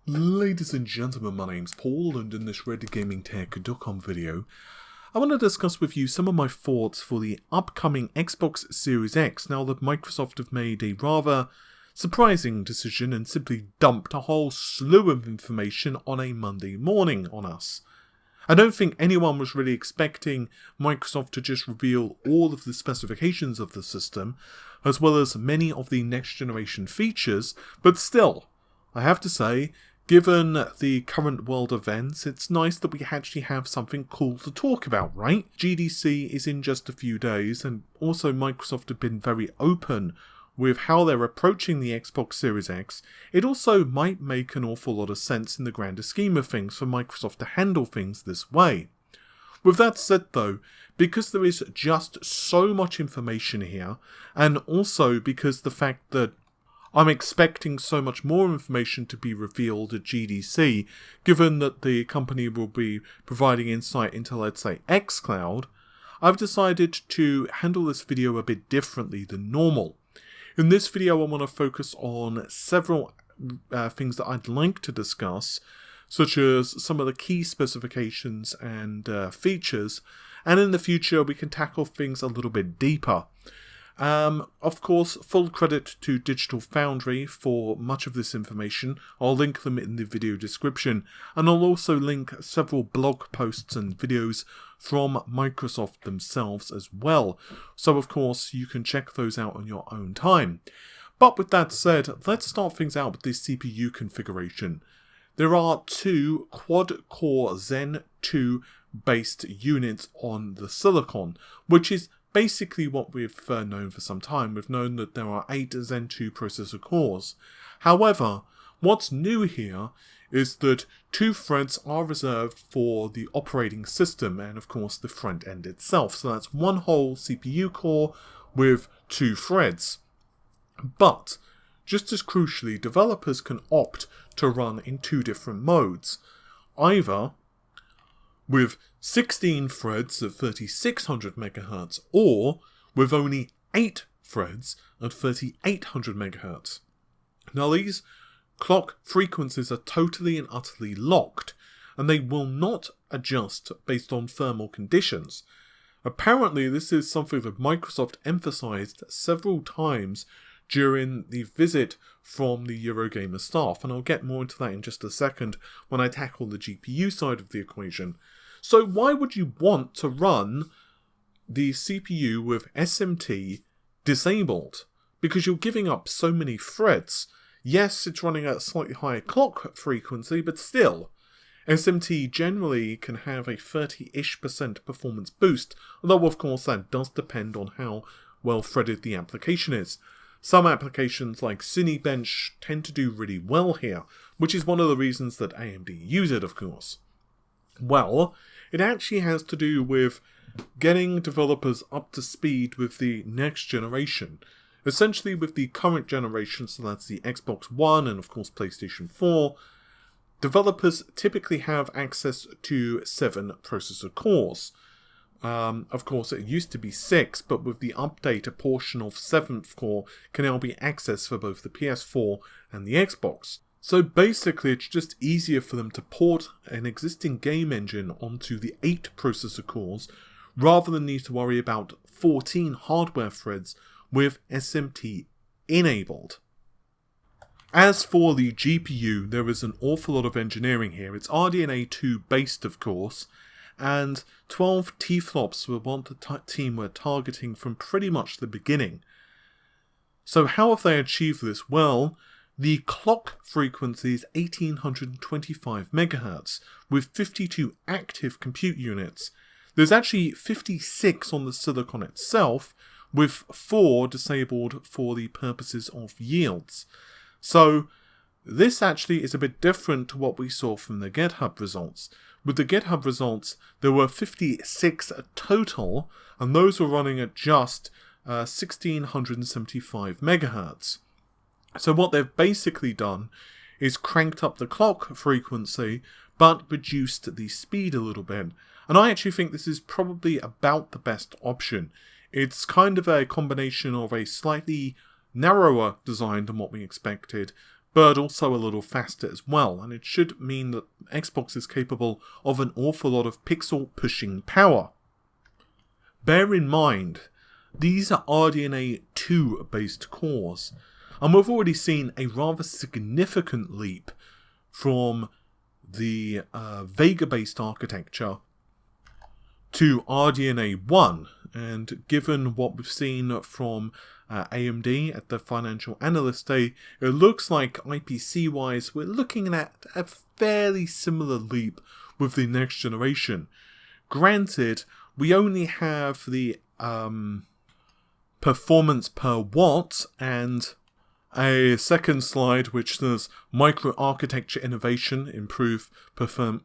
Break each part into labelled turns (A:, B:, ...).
A: Ladies and gentlemen, my name's Paul, and in this RedGamingTech.com video, I want to discuss with you some of my thoughts for the upcoming Xbox Series X now that Microsoft have made a rather surprising decision and simply dumped a whole slew of information on a Monday morning on us. I don't think anyone was really expecting Microsoft to just reveal all of the specifications of the system, as well as many of the next generation features, but still, I have to say, given the current world events, it's nice that we actually have something cool to talk about, right? GDC is in just a few days, and also Microsoft have been very open with how they're approaching the Xbox Series X. It also might make an awful lot of sense in the grander scheme of things for Microsoft to handle things this way. With that said though, because there is just so much information here, and also because the fact that I'm expecting so much more information to be revealed at GDC, given that the company will be providing insight into, let's say, xCloud, I've decided to handle this video a bit differently than normal. In this video, I want to focus on several things that I'd like to discuss, such as some of the key specifications and features, and in the future we can tackle things a little bit deeper. Of course, full credit to Digital Foundry for much of this information. I'll link them in the video description, and I'll also link several blog posts and videos from Microsoft themselves as well. So of course, you can check those out on your own time. But with that said, let's start things out with the CPU configuration. There are two quad-core Zen 2 based units on the silicon, which is basically what we've known for some time. We've known that there are 8 Zen 2 processor cores. However, what's new here is that 2 threads are reserved for the operating system and of course the front end itself. So that's one whole CPU core with 2 threads. But, just as crucially, developers can opt to run in 2 different modes. Either with 16 threads at 3600 MHz, or with only 8 threads at 3800 MHz. Now these clock frequencies are totally and utterly locked, and they will not adjust based on thermal conditions. Apparently this is something that Microsoft emphasized several times during the visit from the Eurogamer staff, and I'll get more into that in just a second when I tackle the GPU side of the equation. So why would you want to run the CPU with SMT disabled? Because you're giving up so many threads. Yes, it's running at a slightly higher clock frequency, but still, SMT generally can have a 30-ish% performance boost, although of course that does depend on how well threaded the application is. Some applications like Cinebench tend to do really well here, which is one of the reasons that AMD use it, of course. Well, it actually has to do with getting developers up to speed with the next generation. Essentially with the current generation, so that's the Xbox One and of course PlayStation 4, developers typically have access to 7 processor cores. Of course it used to be 6, but with the update a portion of 7th core can now be accessed for both the PS4 and the Xbox. So basically it's just easier for them to port an existing game engine onto the 8 processor cores rather than need to worry about 14 hardware threads with SMT enabled. As for the GPU, there is an awful lot of engineering here. It's RDNA 2 based of course, and 12.1TFLOPS were what the team were targeting from pretty much the beginning. So how have they achieved this? Well, the clock frequency is 1825 MHz, with 52 active compute units. There's actually 56 on the silicon itself, with 4 disabled for the purposes of yields. So this actually is a bit different to what we saw from the GitHub results. With the GitHub results, there were 56 total, and those were running at just 1675 MHz. So what they've basically done is cranked up the clock frequency, but reduced the speed a little bit. And I actually think this is probably about the best option. It's kind of a combination of a slightly narrower design than what we expected, but also a little faster as well, and it should mean that Xbox is capable of an awful lot of pixel pushing power. Bear in mind, these are RDNA 2 based cores, and we've already seen a rather significant leap from the Vega based architecture to RDNA 1, and given what we've seen from AMD at the Financial Analyst Day, it looks like IPC wise we're looking at a fairly similar leap with the next generation. Granted, we only have the performance per watt and a second slide which says microarchitecture innovation, improve perf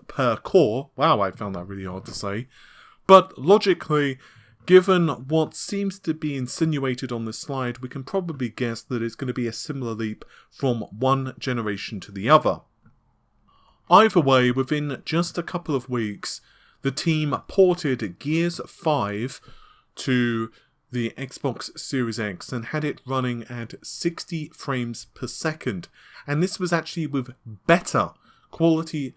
A: per core. Wow, I found that really hard to say. But logically, given what seems to be insinuated on this slide, we can probably guess that it's going to be a similar leap from one generation to the other. Either way, within just a couple of weeks, the team ported Gears 5 to the Xbox Series X and had it running at 60 frames per second. And this was actually with better quality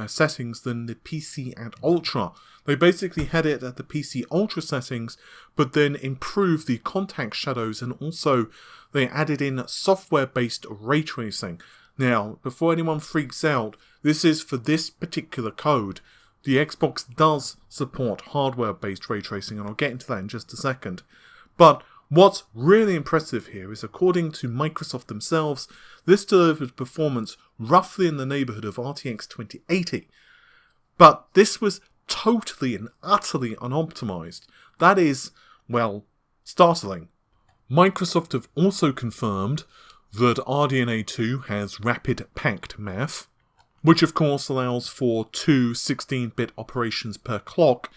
A: settings than the PC at Ultra. They basically had it at the PC Ultra settings, but then improved the contact shadows, and also they added in software-based ray tracing. Now, before anyone freaks out, this is for this particular code. The Xbox does support hardware-based ray tracing, and I'll get into that in just a second. But what's really impressive here is, according to Microsoft themselves, this delivered performance roughly in the neighborhood of RTX 2080. But this was totally and utterly unoptimized. That is, well, startling. Microsoft have also confirmed that RDNA 2 has rapid packed math, which of course allows for 2 16-bit operations per clock.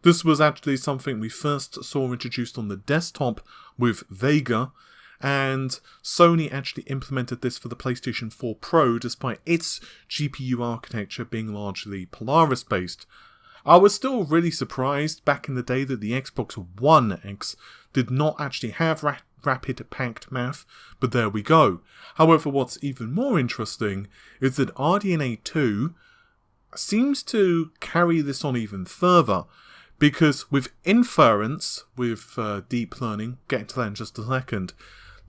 A: This was actually something we first saw introduced on the desktop with Vega, and Sony actually implemented this for the PlayStation 4 Pro despite its GPU architecture being largely Polaris based. I was still really surprised back in the day that the Xbox One X did not actually have rapid packed math, but there we go. However, what's even more interesting is that RDNA 2 seems to carry this on even further, because with inference, with deep learning, get to that in just a second,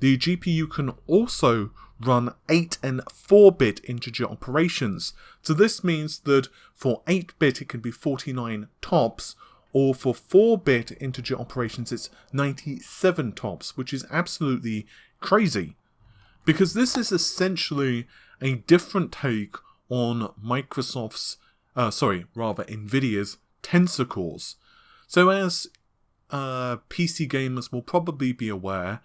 A: the GPU can also run 8 and 4-bit integer operations. So this means that for 8-bit it can be 49 tops, or for 4-bit integer operations it's 97 tops, which is absolutely crazy. Because this is essentially a different take on Nvidia's Tensor cores. So as PC gamers will probably be aware,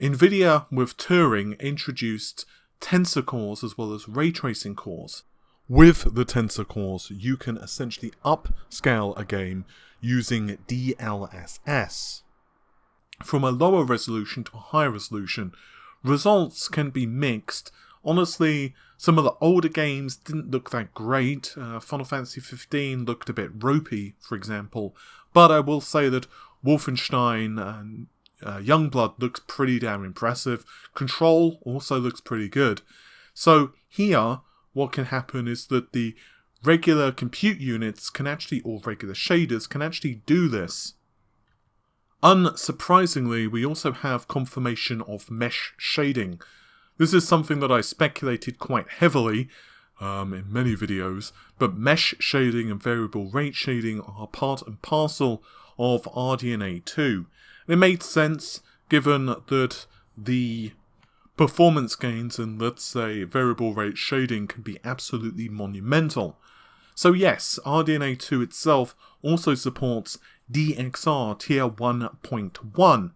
A: Nvidia with Turing introduced Tensor cores as well as ray tracing cores. With the Tensor cores, you can essentially upscale a game using DLSS. From a lower resolution to a higher resolution, results can be mixed. Honestly, some of the older games didn't look that great. Final Fantasy 15 looked a bit ropey, for example, but I will say that Wolfenstein and Youngblood looks pretty damn impressive. Control also looks pretty good. So here, what can happen is that the regular compute units can actually, or regular shaders, can actually do this. Unsurprisingly, we also have confirmation of mesh shading. This is something that I speculated quite heavily in many videos, but mesh shading and variable rate shading are part and parcel of RDNA 2. It made sense given that the performance gains and, let's say, variable rate shading can be absolutely monumental. So yes, RDNA 2 itself also supports DXR Tier 1.1.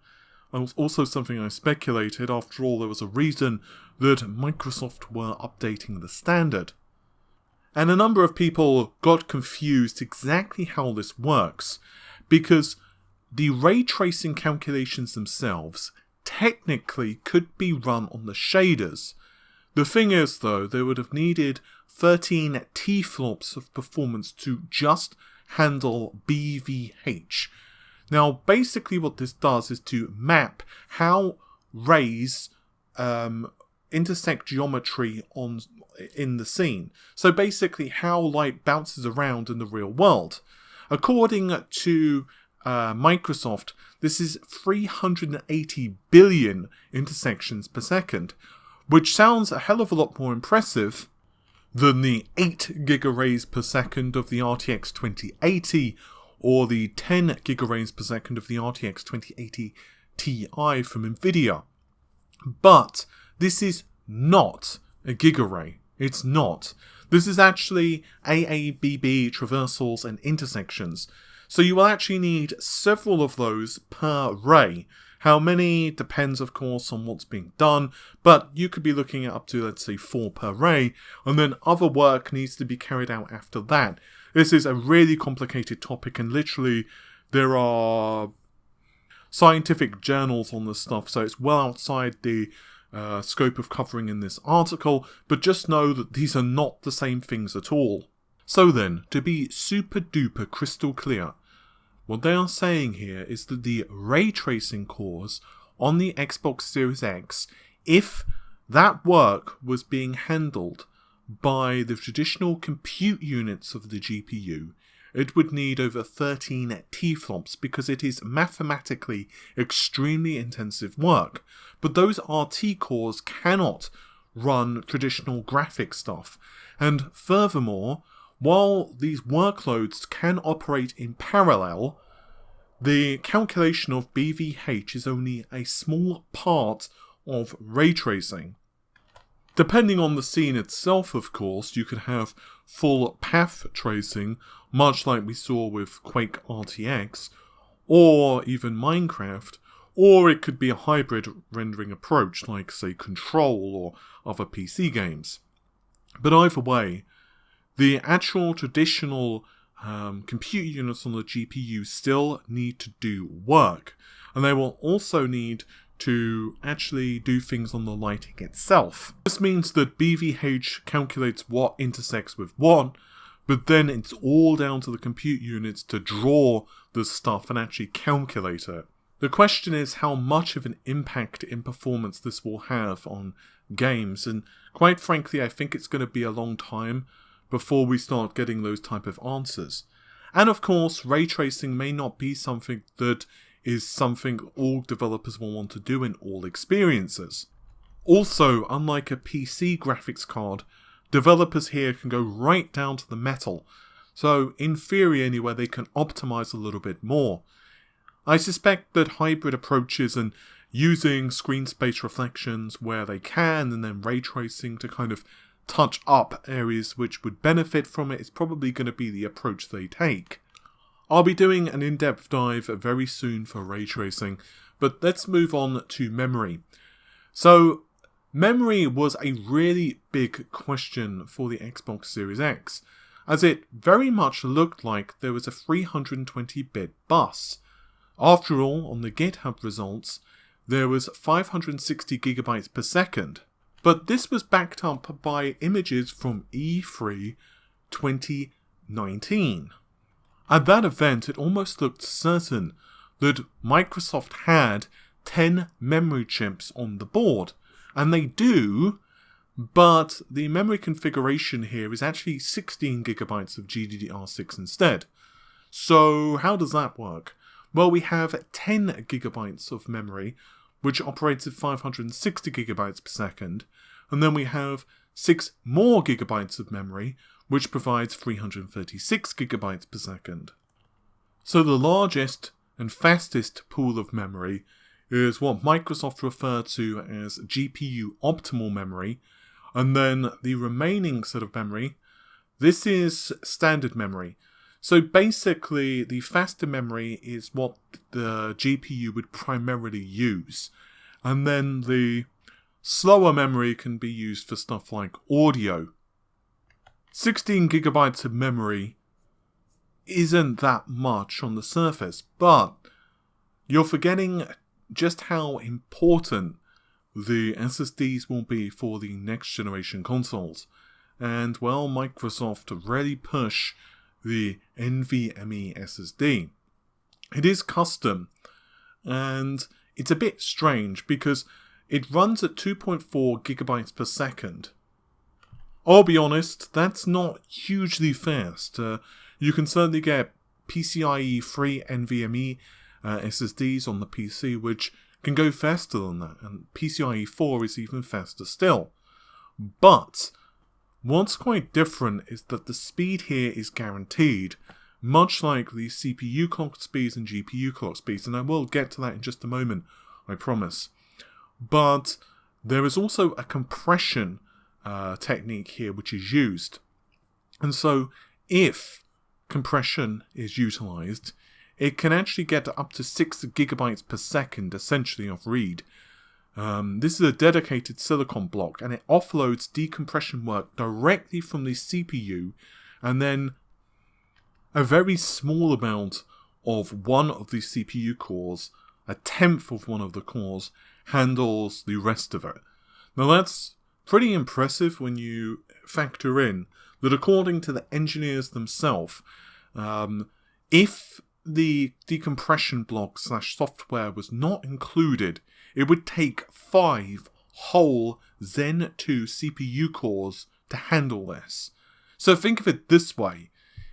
A: Also something I speculated. After all, there was a reason that Microsoft were updating the standard. And a number of people got confused exactly how this works, because the ray tracing calculations themselves technically could be run on the shaders. The thing is, though, they would have needed 13 TFLOPS of performance to just handle BVH. Now, basically what this does is to map how rays intersect geometry in the scene. So basically how light bounces around in the real world. According to Microsoft, this is 380 billion intersections per second, which sounds a hell of a lot more impressive than the 8 gigaarrays per second of the RTX 2080 or the 10 gigaarrays per second of the RTX 2080 Ti from Nvidia. But this is not a gigarray. It's not. This is actually AABB traversals and intersections. So you will actually need several of those per ray. How many depends, of course, on what's being done, but you could be looking at up to, let's say, 4 per ray, and then other work needs to be carried out after that. This is a really complicated topic, and literally there are scientific journals on this stuff, so it's well outside the scope of covering in this article, but just know that these are not the same things at all. So then, to be super duper crystal clear, what they are saying here is that the ray tracing cores on the Xbox Series X, if that work was being handled by the traditional compute units of the GPU, it would need over 13 TFLOPS because it is mathematically extremely intensive work. But those RT cores cannot run traditional graphic stuff. And furthermore, while these workloads can operate in parallel, the calculation of BVH is only a small part of ray tracing. Depending on the scene itself, of course, you could have full path tracing, much like we saw with Quake RTX, or even Minecraft, or it could be a hybrid rendering approach, like, say, Control or other PC games. But either way, the actual traditional compute units on the GPU still need to do work, and they will also need to actually do things on the lighting itself. This means that BVH calculates what intersects with what, but then it's all down to the compute units to draw the stuff and actually calculate it. The question is how much of an impact in performance this will have on games, and quite frankly I think it's going to be a long time before we start getting those type of answers. And of course, ray tracing may not be something that is something all developers will want to do in all experiences. Also, unlike a PC graphics card, developers here can go right down to the metal, so in theory anyway they can optimize a little bit more. I suspect that hybrid approaches and using screen space reflections where they can, and then ray tracing to kind of touch up areas which would benefit from it is probably going to be the approach they take. I'll be doing an in-depth dive very soon for ray tracing, but let's move on to memory. So, memory was a really big question for the Xbox Series X, as it very much looked like there was a 320-bit bus. After all, on the GitHub results, there was 560GB per second. But this was backed up by images from E3 2019. At that event, it almost looked certain that Microsoft had 10 memory chips on the board. And they do, but the memory configuration here is actually 16GB of GDDR6 instead. So how does that work? Well, we have 10GB of memory, which operates at 560GB per second, and then we have 6 more gigabytes of memory, which provides 336GB per second. So the largest and fastest pool of memory is what Microsoft refer to as GPU optimal memory, and then the remaining set of memory, this is standard memory. So basically, the faster memory is what the GPU would primarily use, and then the slower memory can be used for stuff like audio. 16GB of memory isn't that much on the surface, but you're forgetting just how important the SSDs will be for the next generation consoles. And well, Microsoft really push the NVMe SSD. It is custom, and it's a bit strange because it runs at 2.4 gigabytes per second. I'll be honest, that's not hugely fast. You can certainly get PCIe 3 NVMe SSDs on the PC, which can go faster than that, and PCIe 4 is even faster still. But what's quite different is that the speed here is guaranteed, much like the CPU clock speeds and GPU clock speeds, and I will get to that in just a moment, I promise. But there is also a compression technique here which is used. And so if compression is utilized, it can actually get up to 6 gigabytes per second, essentially, of read. This is a dedicated silicon block, and it offloads decompression work directly from the CPU, and then a very small amount of one of the CPU cores, a tenth of one of the cores, handles the rest of it. Now that's pretty impressive when you factor in that according to the engineers themselves, if the decompression block / software was not included, it would take 5 whole Zen 2 CPU cores to handle this. So think of it this way.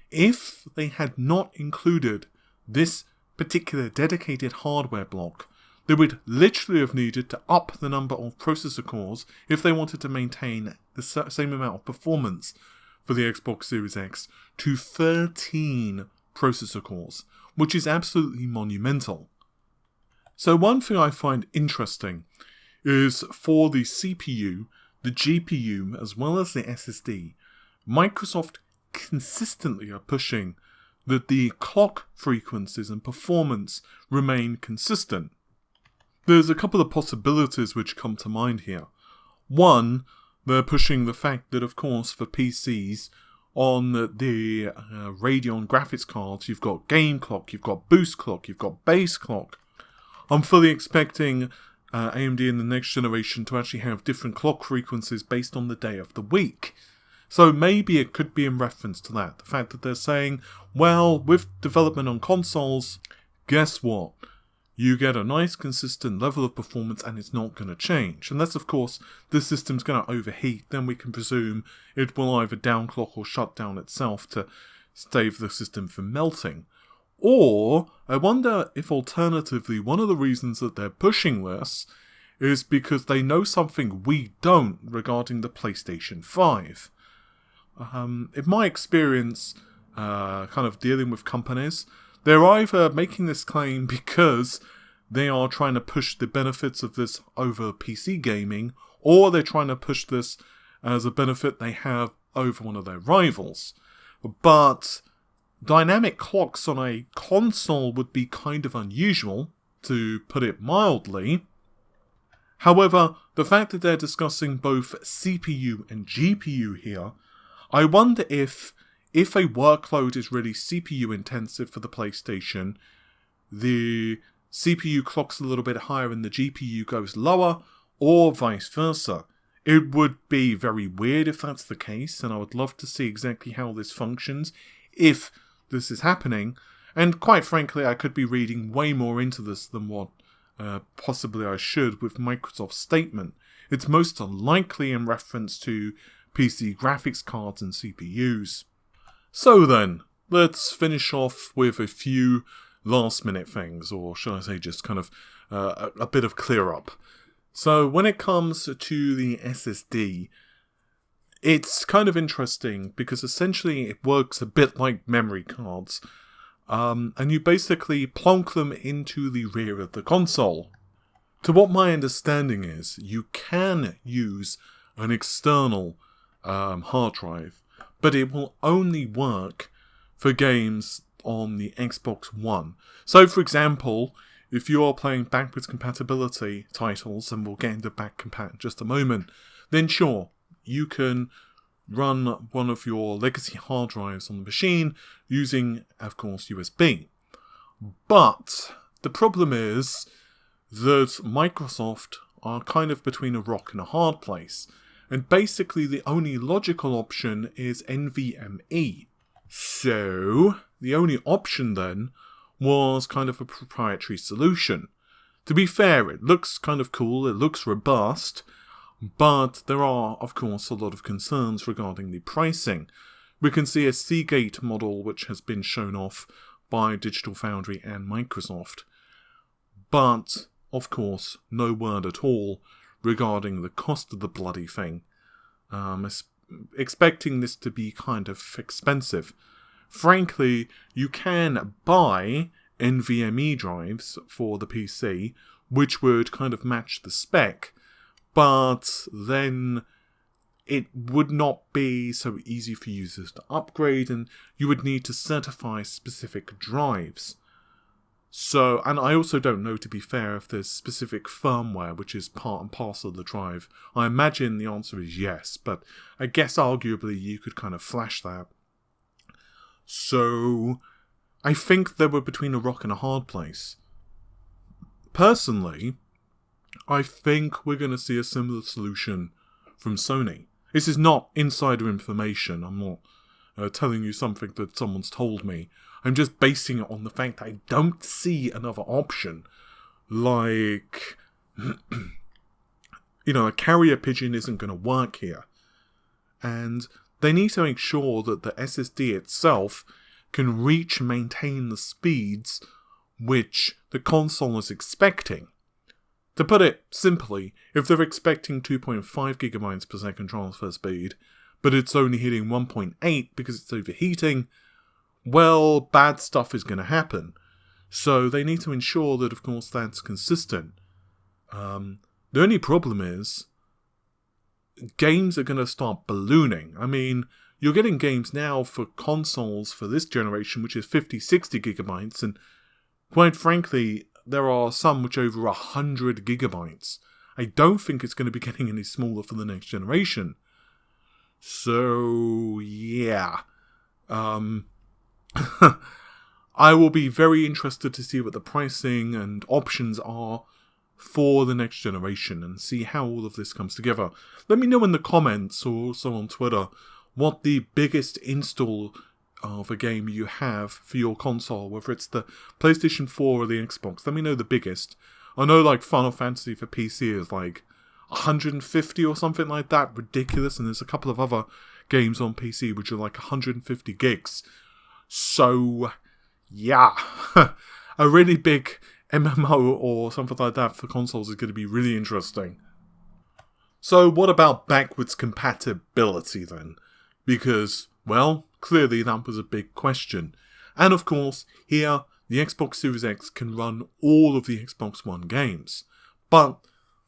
A: If they had not included this particular dedicated hardware block, they would literally have needed to up the number of processor cores if they wanted to maintain the same amount of performance for the Xbox Series X to 13 processor cores, which is absolutely monumental. So one thing I find interesting is for the CPU, the GPU, as well as the SSD, Microsoft consistently are pushing that the clock frequencies and performance remain consistent. There's a couple of possibilities which come to mind here. One, they're pushing the fact that, of course, for PCs, on the Radeon graphics cards, you've got game clock, you've got boost clock, you've got base clock. I'm fully expecting AMD in the next generation to actually have different clock frequencies based on the day of the week. So maybe it could be in reference to that. The fact that they're saying, well, with development on consoles, guess what? You get a nice consistent level of performance and it's not going to change. Unless, of course, the system's going to overheat, then we can presume it will either downclock or shut down itself to save the system from melting. Or, I wonder if alternatively, one of the reasons that they're pushing this is because they know something we don't regarding the PlayStation 5. In my experience, kind of dealing with companies, they're either making this claim because they are trying to push the benefits of this over PC gaming, or they're trying to push this as a benefit they have over one of their rivals. But dynamic clocks on a console would be kind of unusual, to put it mildly. However, the fact that they're discussing both CPU and GPU here, I wonder if a workload is really CPU intensive for the PlayStation, the CPU clock's a little bit higher and the GPU goes lower, or vice versa. It would be very weird if that's the case, and I would love to see exactly how this functions if this is happening. And quite frankly, I could be reading way more into this than what possibly I should with Microsoft's statement. It's most unlikely in reference to PC graphics cards and CPUs. So then, let's finish off with a few last minute things, or shall I say just kind of a bit of clear up. So when it comes to the SSD, it's kind of interesting because essentially it works a bit like memory cards, and you basically plonk them into the rear of the console. To what my understanding is, you can use an external hard drive, but it will only work for games on the Xbox One. So, for example, if you are playing backwards compatibility titles, and we'll get into back compat in just a moment, then sure, you can run one of your legacy hard drives on the machine using, of course, USB. But the problem is that Microsoft are kind of between a rock and a hard place. And basically the only logical option is NVMe. So the only option then was kind of a proprietary solution. To be fair, it looks kind of cool, it looks robust, but there are, of course, a lot of concerns regarding the pricing. We can see a Seagate model which has been shown off by Digital Foundry and Microsoft, but, of course, no word at all regarding the cost of the bloody thing. Expecting this to be kind of expensive. Frankly, you can buy NVMe drives for the PC, which would kind of match the spec, but then it would not be so easy for users to upgrade, and you would need to certify specific drives. So, and I also don't know, to be fair, if there's specific firmware which is part and parcel of the drive. I imagine the answer is yes, but I guess arguably you could kind of flash that. So, I think they were between a rock and a hard place. Personally, I think we're going to see a similar solution from Sony. This is not insider information. I'm not telling you something that someone's told me. I'm just basing it on the fact that I don't see another option. Like, a carrier pigeon isn't going to work here. And they need to make sure that the SSD itself can reach and maintain the speeds which the console is expecting. To put it simply, if they're expecting 2.5 gigabytes per second transfer speed, but it's only hitting 1.8 because it's overheating, well, bad stuff is going to happen. So they need to ensure that, of course, that's consistent. The only problem is, games are going to start ballooning. I mean, you're getting games now for consoles for this generation, which is 50, 60 gigabytes, and quite frankly, there are some which are over 100 gigabytes. I don't think it's going to be getting any smaller for the next generation. So, yeah. I will be very interested to see what the pricing and options are for the next generation and see how all of this comes together. Let me know in the comments or also on Twitter what the biggest install of a game you have for your console, whether it's the PlayStation 4 or the Xbox. Let me know the biggest. I know like Final Fantasy for PC is like 150 or something like that, ridiculous, and there's a couple of other games on PC which are like 150 gigs. So, yeah, a really big MMO or something like that for consoles is going to be really interesting. So what about backwards compatibility then? Because, well, clearly that was a big question. And of course, here, the Xbox Series X can run all of the Xbox One games. But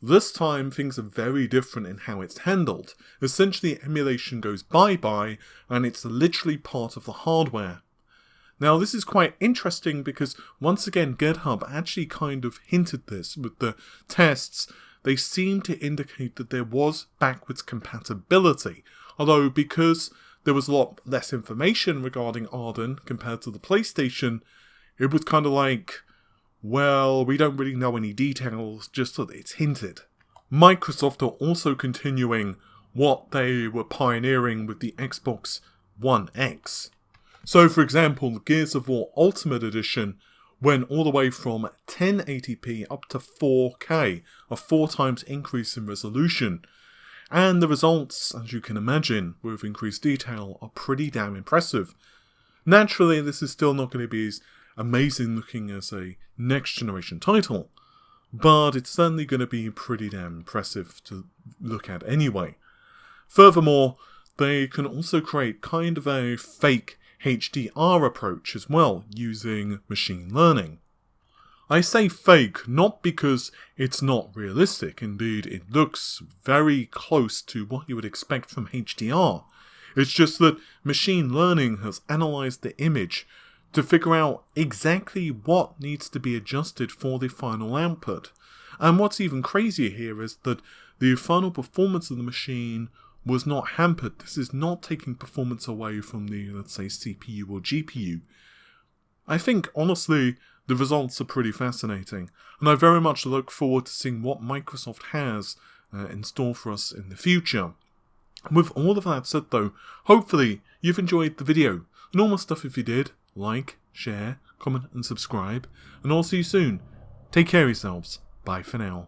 A: this time, things are very different in how it's handled. Essentially, emulation goes bye-bye, and it's literally part of the hardware. Now, this is quite interesting because, once again, GitHub actually kind of hinted this with the tests. They seem to indicate that there was backwards compatibility, although because there was a lot less information regarding Arden compared to the PlayStation, it was kind of like, well, we don't really know any details, just that it's hinted. Microsoft are also continuing what they were pioneering with the Xbox One X. So, for example, the Gears of War Ultimate Edition went all the way from 1080p up to 4K, a 4 times increase in resolution. And the results, as you can imagine, with increased detail, are pretty damn impressive. Naturally, this is still not going to be as amazing looking as a next generation title, but it's certainly going to be pretty damn impressive to look at anyway. Furthermore, they can also create kind of a fake HDR approach as well, using machine learning. I say fake not because it's not realistic, indeed it looks very close to what you would expect from HDR. It's just that machine learning has analysed the image to figure out exactly what needs to be adjusted for the final output. And what's even crazier here is that the final performance of the machine was not hampered. This is not taking performance away from the, let's say, CPU or GPU. I think, honestly, the results are pretty fascinating, and I very much look forward to seeing what Microsoft has in store for us in the future. With all of that said though, hopefully you've enjoyed the video. Normal stuff if you did. Like, share, comment and subscribe, and I'll see you soon. Take care of yourselves. Bye for now.